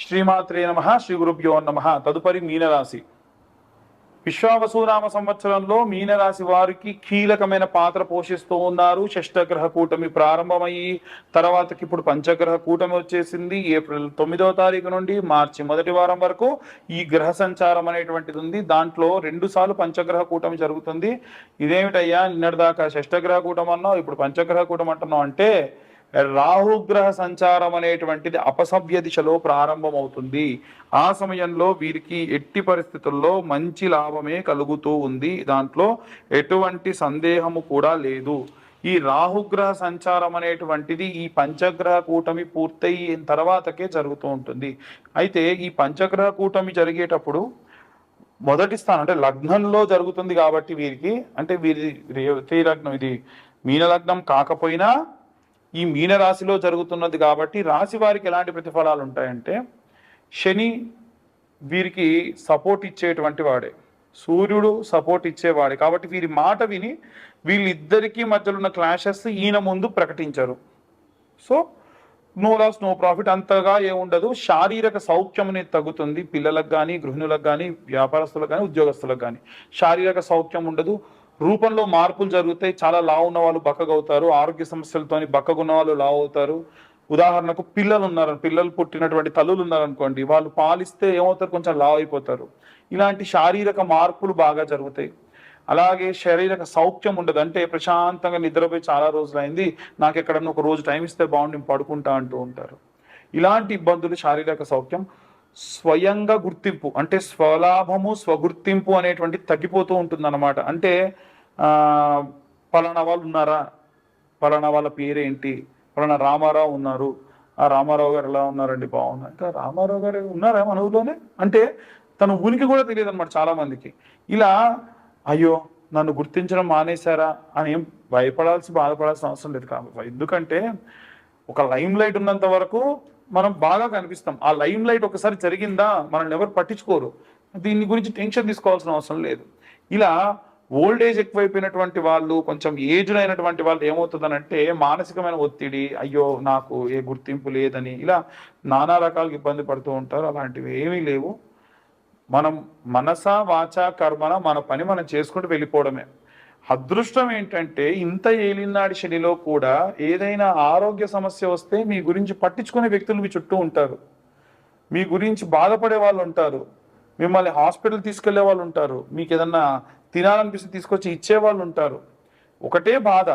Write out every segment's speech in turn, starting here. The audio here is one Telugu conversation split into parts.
శ్రీమాత్రే నమ శ్రీ గురుభ్యో నమ. తదుపరి మీనరాశి. విశ్వావసునామ సంవత్సరంలో మీనరాశి వారికి కీలకమైన పాత్ర పోషిస్తూ ఉన్నారు. షష్టగ్రహ కూటమి ప్రారంభమయ్యి తర్వాతకి ఇప్పుడు పంచగ్రహ కూటమి వచ్చేసింది. ఏప్రిల్ 9వ తారీఖు నుండి మార్చి మొదటి వారం వరకు ఈ గ్రహ సంచారం అనేటువంటిది ఉంది. దాంట్లో 2 సార్లు పంచగ్రహ కూటమి జరుగుతుంది. ఇదేమిటయ్యా, నిన్నటిదాకా షష్టగ్రహ కూటమి అన్నావు, ఇప్పుడు పంచగ్రహ కూటమి అంటున్నావు అంటే రాహుగ్రహ సంచారం అనేటువంటిది అపసవ్య దిశలో ప్రారంభమవుతుంది. ఆ సమయంలో వీరికి ఎట్టి పరిస్థితుల్లో మంచి లాభమే కలుగుతూ ఉంది. దాంట్లో ఎటువంటి సందేహము కూడా లేదు. ఈ రాహుగ్రహ సంచారం అనేటువంటిది ఈ పంచగ్రహ కూటమి పూర్తయిన తర్వాతకే జరుగుతూ ఉంటుంది. అయితే ఈ పంచగ్రహ కూటమి జరిగేటప్పుడు మొదటి స్థానం అంటే లగ్నంలో జరుగుతుంది కాబట్టి వీరికి, అంటే వీరి రేవతి లగ్నం, ఇది మీన లగ్నం కాకపోయినా ఈ మీన రాశిలో జరుగుతున్నది కాబట్టి రాశి వారికి ఎలాంటి ప్రతిఫలాలు ఉంటాయంటే, శని వీరికి సపోర్ట్ ఇచ్చేటువంటి వాడే, సూర్యుడు సపోర్ట్ ఇచ్చేవాడే కాబట్టి వీరి మాట విని వీళ్ళిద్దరికీ మధ్యలో ఉన్న క్లాషెస్ ఈయన ముందు ప్రకటించరు. So no loss no profit, అంతగా ఏముండదు. శారీరక సౌఖ్యం అనేది తగ్గుతుంది. పిల్లలకు కానీ, గృహిణులకు కానీ, వ్యాపారస్తులకు కానీ, ఉద్యోగస్తులకు కానీ శారీరక సౌఖ్యం ఉండదు. రూపంలో మార్పులు జరుగుతాయి. చాలా లావు ఉన్న వాళ్ళు బక్కగవుతారు. ఆరోగ్య సమస్యలతోని బక్కగున్న వాళ్ళు లావు అవుతారు. ఉదాహరణకు పిల్లలు పుట్టినటువంటి తల్లులు ఉన్నారనుకోండి, వాళ్ళు పాలిస్తే ఏమవుతారు, కొంచెం లావు అయిపోతారు. ఇలాంటి శారీరక మార్పులు బాగా జరుగుతాయి. అలాగే శారీరక సౌఖ్యం ఉండదు. అంటే ప్రశాంతంగా నిద్రపోయి చాలా రోజులైంది, నాకు ఎక్కడన్నా ఒక రోజు టైం ఇస్తే బాగుండి పడుకుంటా అంటూ ఉంటారు. ఇలాంటి ఇబ్బందులు, శారీరక సౌఖ్యం, స్వయంగా గుర్తింపు అంటే స్వలాభము స్వగుర్తింపు అనేటువంటి తగ్గిపోతూ ఉంటుంది అన్నమాట. అంటే పలానా వాళ్ళు ఉన్నారా, పలానా వాళ్ళ పేరేంటి, పలానా రామారావు ఉన్నారు, ఆ రామారావు గారు ఎలా ఉన్నారండి, బాగున్నారు, ఇంకా రామారావు గారు ఉన్నారా మన ఊళ్ళోనే, అంటే తన ఉనికి కూడా తెలియదు అనమాట చాలా మందికి. ఇలా అయ్యో నన్ను గుర్తించడం మానేశారా అని ఏం బాధపడాల్సిన అవసరం లేదు. కాబట్టి ఎందుకంటే ఒక లైమ్ లైట్ ఉన్నంత వరకు మనం బాగా కనిపిస్తాం. ఆ లైమ్ లైట్ ఒకసారి జరిగిందా మనల్ని ఎవరు పట్టించుకోరు. దీని గురించి టెన్షన్ తీసుకోవాల్సిన అవసరం లేదు. ఇలా ఓల్డ్ ఏజ్ ఎక్కువైపోయినటువంటి వాళ్ళు, కొంచెం ఏజ్డ్ అయినటువంటి వాళ్ళు ఏమవుతుందనంటే మానసికమైన ఒత్తిడి, అయ్యో నాకు ఏ గుర్తింపు లేదని ఇలా నానా రకాలుగా ఇబ్బంది పడుతూ ఉంటారు. అలాంటివి ఏమీ లేవు. మనం మనస వాచ కర్మన మన పని మనం చేసుకుంటూ వెళ్ళిపోవడమే. అదృష్టం ఏంటంటే ఇంత ఏలినాడి శనిలో కూడా ఏదైనా ఆరోగ్య సమస్య వస్తే మీ గురించి పట్టించుకునే వ్యక్తులు మీ చుట్టూ ఉంటారు. మీ గురించి బాధపడే వాళ్ళు ఉంటారు. మిమ్మల్ని హాస్పిటల్ తీసుకెళ్లే వాళ్ళు ఉంటారు. మీకు ఏదన్నా తినాలనిపిస్తే తీసుకొచ్చి ఇచ్చేవాళ్ళు ఉంటారు. ఒకటే బాధ,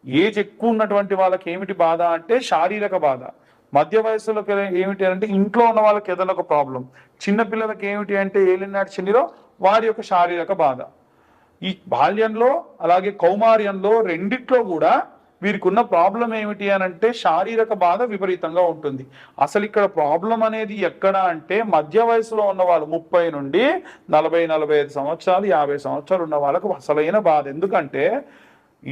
ఏజ్ ఎక్కువ ఉన్నటువంటి వాళ్ళకి ఏమిటి బాధ అంటే శారీరక బాధ. మధ్య వయసులోకి ఏమిటి అంటే ఇంట్లో ఉన్న వాళ్ళకి ఏదైనా ఒక ప్రాబ్లం. చిన్నపిల్లలకి ఏమిటి అంటే ఏలినాటి శనిలో వారి యొక్క శారీరక బాధ. ఈ బాల్యంలో అలాగే కౌమార్యంలో రెండిట్లో కూడా వీరికి ఉన్న ప్రాబ్లం ఏమిటి అని అంటే శారీరక బాధ విపరీతంగా ఉంటుంది. అసలు ఇక్కడ ప్రాబ్లం అనేది ఎక్కడ అంటే మధ్య వయసులో ఉన్న వాళ్ళు 30 నుండి 40-45 సంవత్సరాలు 50 సంవత్సరాలు ఉన్న వాళ్ళకు అసలైన బాధ. ఎందుకంటే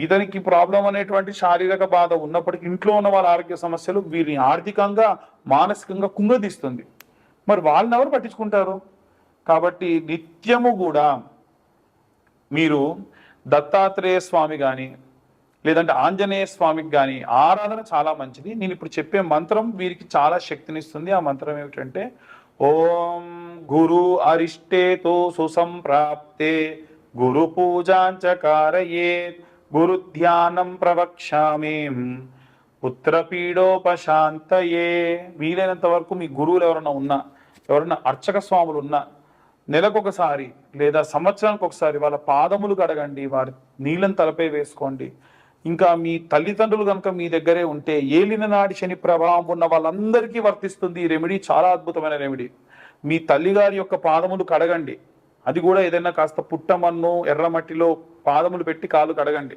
ఇతనికి ప్రాబ్లం అనేటువంటి శారీరక బాధ ఉన్నప్పటికీ ఇంట్లో ఉన్న వాళ్ళ ఆరోగ్య సమస్యలు వీరిని ఆర్థికంగా మానసికంగా కుంగదీస్తుంది. మరి వాళ్ళని ఎవరు పట్టించుకుంటారు? కాబట్టి నిత్యము కూడా మీరు దత్తాత్రేయ స్వామి కానీ లేదంటే ఆంజనేయ స్వామికి కానీ ఆరాధన చాలా మంచిది. నేను ఇప్పుడు చెప్పే మంత్రం వీరికి చాలా శక్తినిస్తుంది. ఆ మంత్రం ఏమిటంటే ఓం గురు అరిష్టేతో సుసంప్రాప్తే గురు పూజాంచకారయే గురు ధ్యానం ప్రవక్ష్యామి పుత్రపీడోపశాంతయే. వీలైనంత వరకు మీ గురువులు ఎవరన్నా అర్చక స్వాములు ఉన్నా నెలకొకసారి లేదా సంవత్సరానికి ఒకసారి వాళ్ళ పాదములు కడగండి, వారి నీళ్ళని తలపై వేసుకోండి. ఇంకా మీ తల్లిదండ్రులు కనుక మీ దగ్గరే ఉంటే ఏలిన నాటి శని ప్రభావం ఉన్న వాళ్ళందరికీ వర్తిస్తుంది ఈ రెమెడీ. చాలా అద్భుతమైన రెమెడీ. మీ తల్లిగారి యొక్క పాదములు కడగండి. అది కూడా ఏదైనా కాస్త పుట్టమన్ను ఎర్రమట్టిలో పాదములు పెట్టి కాలు కడగండి.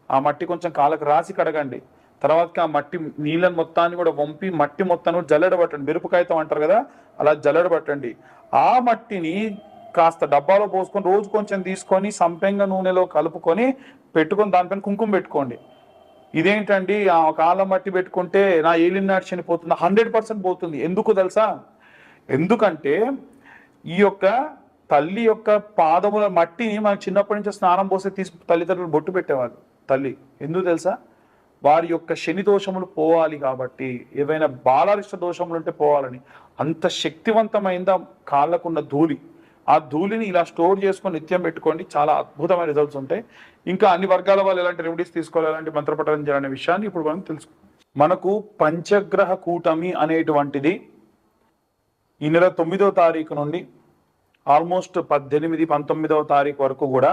ఆ మట్టి కొంచెం కాళ్ళకు రాసి కడగండి. తర్వాతకి ఆ మట్టి నీళ్ళని మొత్తాన్ని కూడా వంపి మట్టి మొత్తాన్ని జల్లెడబట్టండి. మిరపకాయతం అంటారు కదా, అలా జల్లెడబట్టండి. ఆ మట్టిని కాస్త డబ్బాలో పోసుకొని రోజు కొంచెం తీసుకొని సంపెంగ నూనెలో కలుపుకొని పెట్టుకొని దానిపైన కుంకుమ పెట్టుకోండి. ఇదేంటండి ఆ కాళ్ళ మట్టి పెట్టుకుంటే నా ఏలినాటి శని పోతుంది? 100% పోతుంది. ఎందుకు తెలుసా? ఎందుకంటే ఈ యొక్క తల్లి యొక్క పాదముల మట్టిని మనం చిన్నప్పటి నుంచి స్నానం పోస్తే తల్లిదండ్రులు బొట్టు పెట్టేవాళ్ళు తల్లి. ఎందుకు తెలుసా? వారి యొక్క శని దోషములు పోవాలి కాబట్టి, ఏవైనా బాలారిష్ట దోషములు ఉంటే పోవాలని, అంత శక్తివంతమైన కాళ్ళకున్న ధూళి, ఆ ధూళిని ఇలా స్టోర్ చేసుకొని నిత్యం పెట్టుకోండి, చాలా అద్భుతమైన రిజల్ట్స్ ఉంటాయి. ఇంకా అన్ని వర్గాల వాళ్ళు ఎలాంటి రెమెడీస్ తీసుకోవాలి, ఎలాంటి మంత్రపఠనం చేయాలనే విషయాన్ని ఇప్పుడు మనం తెలుసుకుందాం. మనకు పంచగ్రహ కూటమి అనేటువంటిది ఈ నెల 9వ తారీఖు నుండి ఆల్మోస్ట్ 18, 19వ తారీఖు వరకు కూడా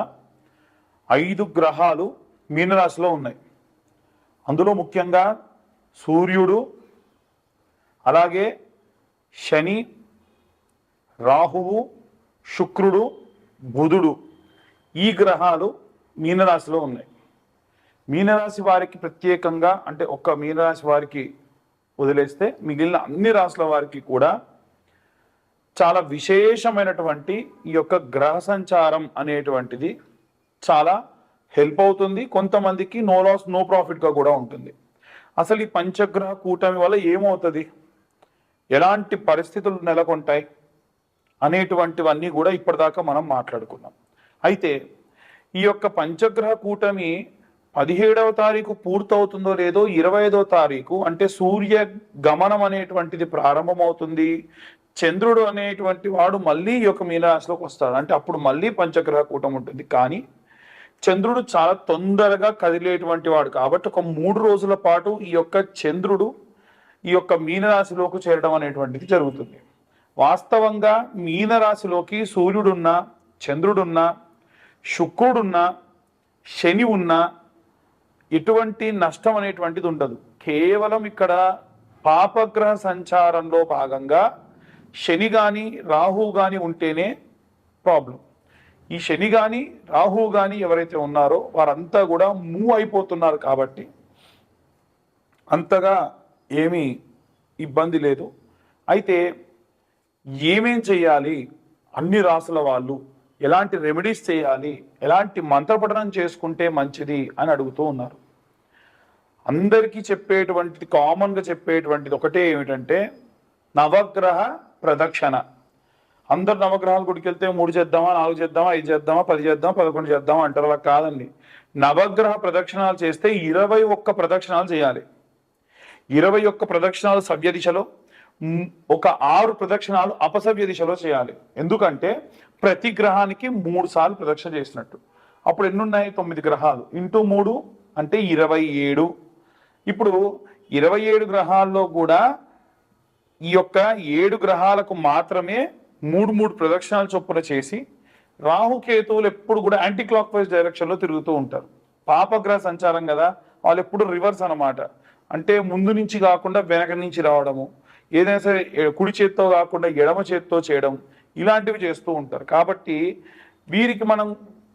5 గ్రహాలు మీనరాశిలో ఉన్నాయి. అందులో ముఖ్యంగా సూర్యుడు, అలాగే శని, రాహువు, శుక్రుడు, బుధుడు, ఈ గ్రహాలు మీనరాశిలో ఉన్నాయి. మీనరాశి వారికి ప్రత్యేకంగా, అంటే ఒక్క మీనరాశి వారికి వదిలేస్తే మిగిలిన అన్ని రాశుల వారికి కూడా చాలా విశేషమైనటువంటి ఈ యొక్క గ్రహ సంచారం అనేటువంటిది చాలా హెల్ప్ అవుతుంది. కొంతమందికి నో లాస్ నో ప్రాఫిట్గా కూడా ఉంటుంది. అసలు ఈ పంచగ్రహ కూటమి వల్ల ఏమవుతుంది, ఎలాంటి పరిస్థితులు నెలకొంటాయి అనేటువంటివన్నీ కూడా ఇప్పటిదాకా మనం మాట్లాడుకున్నాం. అయితే ఈ యొక్క పంచగ్రహ కూటమి 17వ తారీఖు పూర్తవుతుందో లేదో 25వ తారీఖు, అంటే సూర్య గమనం అనేటువంటిది ప్రారంభమవుతుంది. చంద్రుడు అనేటువంటి వాడు మళ్ళీ ఈ యొక్క మీనరాశిలోకి వస్తాడు. అంటే అప్పుడు మళ్ళీ పంచగ్రహ కూటమి ఉంటుంది. కానీ చంద్రుడు చాలా తొందరగా కదిలేటువంటి వాడు కాబట్టి ఒక 3 రోజుల పాటు ఈ యొక్క చంద్రుడు ఈ యొక్క మీనరాశిలోకి చేరడం అనేటువంటిది జరుగుతుంది. వాస్తవంగా మీనరాశిలోకి సూర్యుడున్నా, చంద్రుడున్నా, శుక్రుడున్నా, శని ఉన్నా ఎటువంటి నష్టం అనేటువంటిది ఉండదు. కేవలం ఇక్కడ పాపగ్రహ సంచారంలో భాగంగా శని కానీ రాహు కానీ ఉంటేనే ప్రాబ్లం. ఈ శని కానీ రాహు కానీ ఎవరైతే ఉన్నారో వారంతా కూడా మూవ్ అయిపోతున్నారు కాబట్టి అంతగా ఏమీ ఇబ్బంది లేదు. అయితే ఏమేం చేయాలి, అన్ని రాసుల వాళ్ళు ఎలాంటి రెమెడీస్ చేయాలి, ఎలాంటి మంత్రపఠనం చేసుకుంటే మంచిది అని అడుగుతూ ఉన్నారు. అందరికీ చెప్పేటువంటిది, కామన్గా చెప్పేటువంటిది ఒకటే ఏమిటంటే నవగ్రహ ప్రదక్షిణ. అందరు నవగ్రహాలు గుడికి వెళ్తే 3 చేద్దామా, 4 చేద్దామా, 5 చేద్దామా, 10 చేద్దామా, 11 చేద్దామా అంటారు. అలా కాదండి. నవగ్రహ ప్రదక్షిణాలు చేస్తే 21 ప్రదక్షిణాలు చేయాలి. 21 ప్రదక్షిణాలు సవ్య దిశలో, ఒక 6 ప్రదక్షిణాలు అపసవ్య దిశలో చేయాలి. ఎందుకంటే ప్రతి గ్రహానికి 3 సార్లు ప్రదక్షిణ చేసినట్టు. అప్పుడు ఎన్నున్నాయి? 9 గ్రహాలు ఇంటూ 3 అంటే 27. ఇప్పుడు 27 గ్రహాల్లో కూడా ఈ యొక్క 7 గ్రహాలకు మాత్రమే 3 ప్రదక్షిణాలు చొప్పున చేసి, రాహుకేతువులు ఎప్పుడు కూడా యాంటీ క్లాక్ వైజ్ డైరెక్షన్లో తిరుగుతూ ఉంటారు. పాపగ్రహ సంచారం కదా, వాళ్ళు ఎప్పుడు రివర్స్ అన్నమాట. అంటే ముందు నుంచి కాకుండా వెనక నుంచి రావడము, ఏదైనా సరే కుడి చేత్తో కాకుండా ఎడమ చేత్తో చేయడం, ఇలాంటివి చేస్తూ ఉంటారు. కాబట్టి వీరికి మనం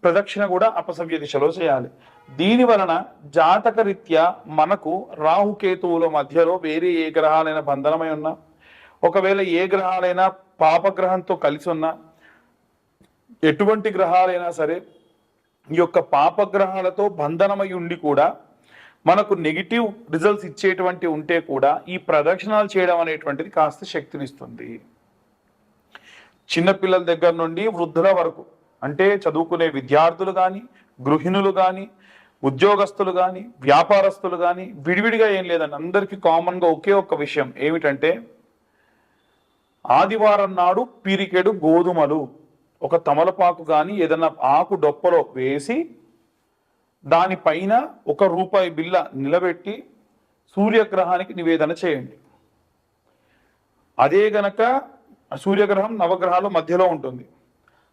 ప్రదక్షిణ కూడా అపసవ్య దిశలో చేయాలి. దీని వలన జాతక రీత్యా మనకు రాహుకేతువుల మధ్యలో వేరే ఏ గ్రహాలైనా బంధనమై ఉన్నా, ఒకవేళ ఏ గ్రహాలైనా పాపగ్రహంతో కలిసి ఉన్నా, ఎటువంటి గ్రహాలైనా సరే ఈ యొక్క పాపగ్రహాలతో బంధనమై ఉండి కూడా మనకు నెగిటివ్ రిజల్ట్స్ ఇచ్చేటువంటి ఉంటే కూడా ఈ ప్రదక్షిణాలు చేయడం అనేటువంటిది కాస్త శక్తినిస్తుంది. చిన్నపిల్లల దగ్గర నుండి వృద్ధుల వరకు, అంటే చదువుకునే విద్యార్థులు కానీ, గృహిణులు కానీ, ఉద్యోగస్తులు కానీ, వ్యాపారస్తులు కానీ, విడివిడిగా ఏం లేదండి, అందరికీ కామన్గా ఒకే ఒక్క విషయం ఏమిటంటే ఆదివారం నాడు పిరికెడు గోధుమలు ఒక తమలపాకు కానీ ఏదైనా ఆకు డొప్పలో వేసి దానిపైన ₹1 బిల్ల నిలబెట్టి సూర్యగ్రహానికి నివేదన చేయండి. అదే గనక సూర్యగ్రహం నవగ్రహాల మధ్యలో ఉంటుంది.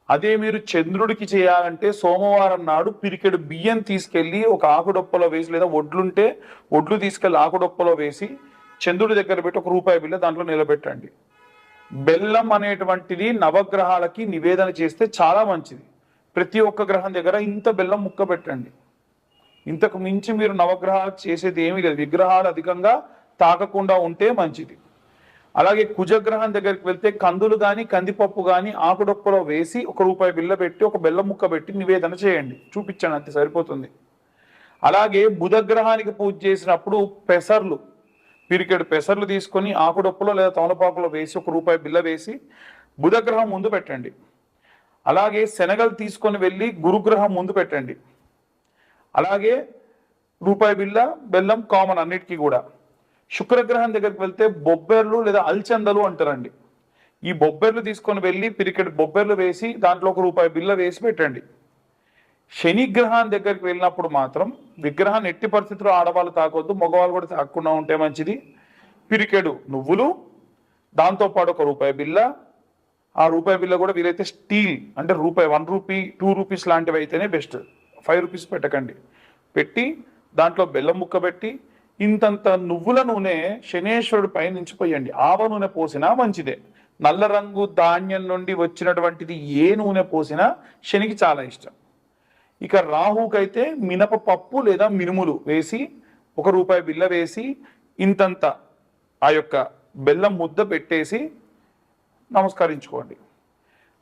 అదే మీరు చంద్రుడికి చేయాలంటే సోమవారం నాడు పిరికెడు బియ్యం తీసుకెళ్ళి ఒక ఆకుడొప్పలో వేసి, లేదా ఒడ్లుంటే ఒడ్లు తీసుకెళ్ళి ఆకుడొప్పలో వేసి చంద్రుడి దగ్గర పెట్టి ₹1 బిల్ల దాంట్లో నిలబెట్టండి. బెల్లం అనేటువంటిది నవగ్రహాలకి నివేదన చేస్తే చాలా మంచిది. ప్రతి ఒక్క గ్రహం దగ్గర ఇంత బెల్లం ముక్క పెట్టండి. ఇంతకు మించి మీరు నవగ్రహాలకు చేసేది ఏమీ లేదు. విగ్రహాలు అధికంగా తాకకుండా ఉంటే మంచిది. అలాగే కుజగ్రహం దగ్గరికి వెళ్తే కందులు కానీ కందిపప్పు కానీ ఆకుడొప్పలో వేసి ₹1 బిల్ల పెట్టి ఒక బెల్లం ముక్క పెట్టి నివేదన చేయండి, చూపించండి, అంతే సరిపోతుంది. అలాగే బుధగ్రహానికి పూజ చేసినప్పుడు పెసర్లు, పిరికెడు పెసర్లు తీసుకొని ఆకుడొప్పలో లేదా తమలపాకులో వేసి ₹1 బిల్ల వేసి బుధగ్రహం ముందు పెట్టండి. అలాగే శనగలు తీసుకొని వెళ్ళి గురుగ్రహం ముందు పెట్టండి. అలాగే రూపాయి బిళ్ళ, బెల్లం కామన్ అన్నిటికీ కూడా. శుక్రగ్రహం దగ్గరికి వెళ్తే బొబ్బెర్లు లేదా అల్చందలు అంటారండి. ఈ బొబ్బెర్లు తీసుకొని వెళ్ళి పిరికెడు బొబ్బెర్లు వేసి దాంట్లో ఒక రూపాయి బిళ్ళ వేసి పెట్టండి. శని గ్రహం దగ్గరికి వెళ్ళినప్పుడు మాత్రం విగ్రహాన్ని ఎట్టి పరిస్థితుల్లో ఆడవాళ్ళు తాకొద్దు, మగవాళ్ళు కూడా తాకుండా ఉంటే మంచిది. పిరికెడు నువ్వులు, దాంతోపాటు ఒక రూపాయి బిళ్ళ, ఆ రూపాయి బిళ్ళ కూడా వీలైతే స్టీల్ అంటే రూపాయి, 1 రూపీ 2 రూపీస్ లాంటివి అయితేనే బెస్ట్. 5 రూపీస్ పెట్టకండి. పెట్టి దాంట్లో బెల్లం ముక్క పెట్టి ఇంతంత నువ్వుల నూనె శనేశ్వరుడు పై నుంచి పోయండి. ఆవ నూనె పోసినా మంచిదే. నల్ల రంగు ధాన్యం నుండి వచ్చినటువంటిది ఏ నూనె పోసినా శనికి చాలా ఇష్టం. ఇక రాహుకైతే మినపపప్పు లేదా మినుములు వేసి ఒక రూపాయి బిళ్ళ వేసి ఇంతంత ఆ యొక్క బెల్లం ముద్ద పెట్టేసి నమస్కరించుకోండి.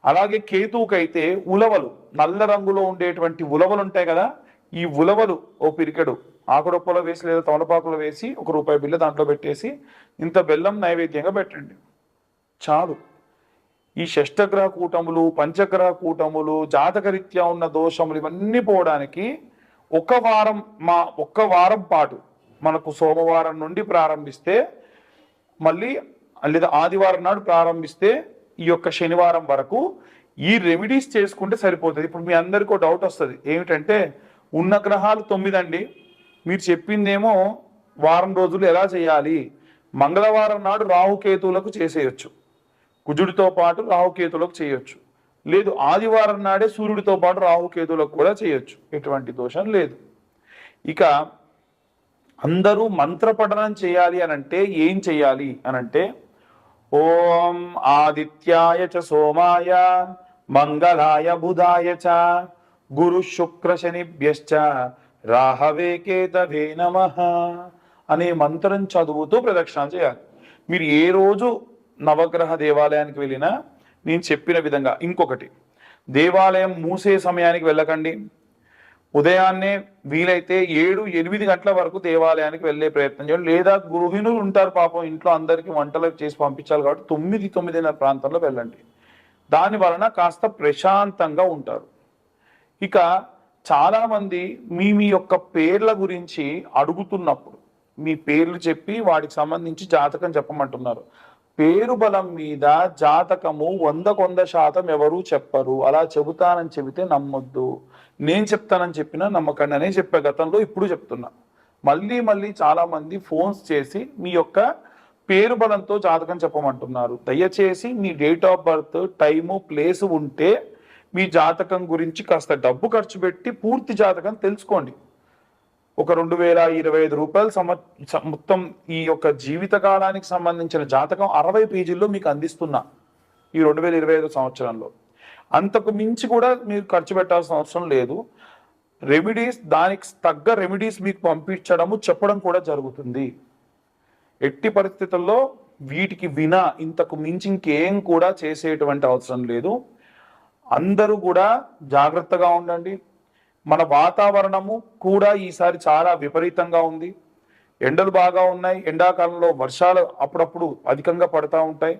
అలాగే కేతువుకైతే ఉలవలు, నల్ల రంగులో ఉండేటువంటి ఉలవలు ఉంటాయి కదా, ఈ ఉలవలు ఓ పిరికెడు ఆకుడొప్పలో వేసి లేదా తమలపాకులో వేసి ఒక రూపాయి బిళ్ళ దాంట్లో పెట్టేసి ఇంత బెల్లం నైవేద్యంగా పెట్టండి చాలు. ఈ షష్టగ్రహ కూటములు, పంచగ్రహ కూటములు, జాతకరీత్యా ఉన్న దోషములు ఇవన్నీ పోవడానికి ఒక్క వారం పాటు మనకు సోమవారం నుండి ప్రారంభిస్తే మళ్ళీ లేదా ఆదివారం నాడు ప్రారంభిస్తే ఈ యొక్క శనివారం వరకు ఈ రెమెడీస్ చేసుకుంటే సరిపోతుంది. ఇప్పుడు మీ అందరికీ డౌట్ వస్తుంది, ఏమిటంటే ఉన్న గ్రహాలు 9 అండి, మీరు చెప్పిందేమో వారం రోజులు ఎలా చేయాలి? మంగళవారం నాడు రాహుకేతువులకు చేసేయచ్చు, కుజుడితో పాటు రాహుకేతువులకు చేయొచ్చు. లేదు ఆదివారం నాడే సూర్యుడితో పాటు రాహుకేతువులకు కూడా చేయొచ్చు, ఎటువంటి దోషం లేదు. ఇక అందరూ మంత్ర పఠనం చేయాలి అనంటే ఏం చేయాలి అనంటే ఓం ఆదిత్యాయ చ సోమాయ మంగళాయ బుధాయ చ గురు శుక్ర శనిభ్యశ్చ రాహవే కేతవే నమః అనే మంత్రం చదువుతూ ప్రదక్షిణ చేయాలి. మీరు ఏ రోజు నవగ్రహ దేవాలయానికి వెళ్ళినా నేను చెప్పిన విధంగా. ఇంకొకటి, దేవాలయం మూసే సమయానికి వెళ్ళకండి. ఉదయాన్నే వీలైతే 7-8 గంటల వరకు దేవాలయానికి వెళ్ళే ప్రయత్నం చేయండి. లేదా గృహిణులు ఉంటారు పాపం, ఇంట్లో అందరికీ వంటలు చేసి పంపించాలి కాబట్టి 9-9:30 ప్రాంతంలో వెళ్ళండి. దాని వలన కాస్త ప్రశాంతంగా ఉంటారు. ఇక చాలామంది మీ యొక్క పేర్ల గురించి అడుగుతున్నప్పుడు మీ పేర్లు చెప్పి వాటికి సంబంధించి జాతకం చెప్పమంటున్నారు. పేరు బలం మీద జాతకము 100% ఎవరు చెప్పరు. అలా చెబుతానని చెబితే నమ్మొద్దు. నేను చెప్తానని చెప్పినా నమ్మకండి అనే చెప్పే గతంలో, ఇప్పుడు చెప్తున్నా. మళ్ళీ చాలా మంది ఫోన్స్ చేసి మీ యొక్క పేరు బలంతో జాతకం చెప్పమంటున్నారు. దయచేసి మీ date of birth, time, place ఉంటే మీ జాతకం గురించి కాస్త డబ్బు ఖర్చు పెట్టి పూర్తి జాతకం తెలుసుకోండి. ఒక 2025 రూపాయలు మొత్తం ఈ యొక్క జీవిత కాలానికి సంబంధించిన జాతకం 60 పేజీల్లో మీకు అందిస్తున్నా ఈ 2025 సంవత్సరంలో. అంతకు మించి కూడా మీరు ఖర్చు పెట్టాల్సిన అవసరం లేదు. రెమెడీస్, దానికి తగ్గ రెమెడీస్ మీకు పంపించడము చెప్పడం కూడా జరుగుతుంది. ఎట్టి పరిస్థితుల్లో వీటికి వినా ఇంతకు మించి ఇంకేం కూడా చేసేటువంటి అవసరం లేదు. అందరూ కూడా జాగ్రత్తగా ఉండండి. మన వాతావరణము కూడా ఈసారి చాలా విపరీతంగా ఉంది. ఎండలు బాగా ఉన్నాయి. ఎండాకాలంలో వర్షాలు అప్పుడప్పుడు అధికంగా పడతా ఉంటాయి.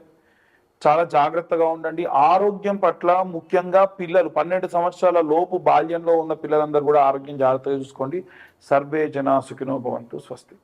చాలా జాగ్రత్తగా ఉండండి. ఆరోగ్యం పట్ల ముఖ్యంగా పిల్లలు 12 సంవత్సరాల లోపు బాల్యంలో ఉన్న పిల్లలందరూ కూడా ఆరోగ్యం జాగ్రత్తగా చూసుకోండి. సర్వే జనా సుఖినో భవంతు. స్వస్తి.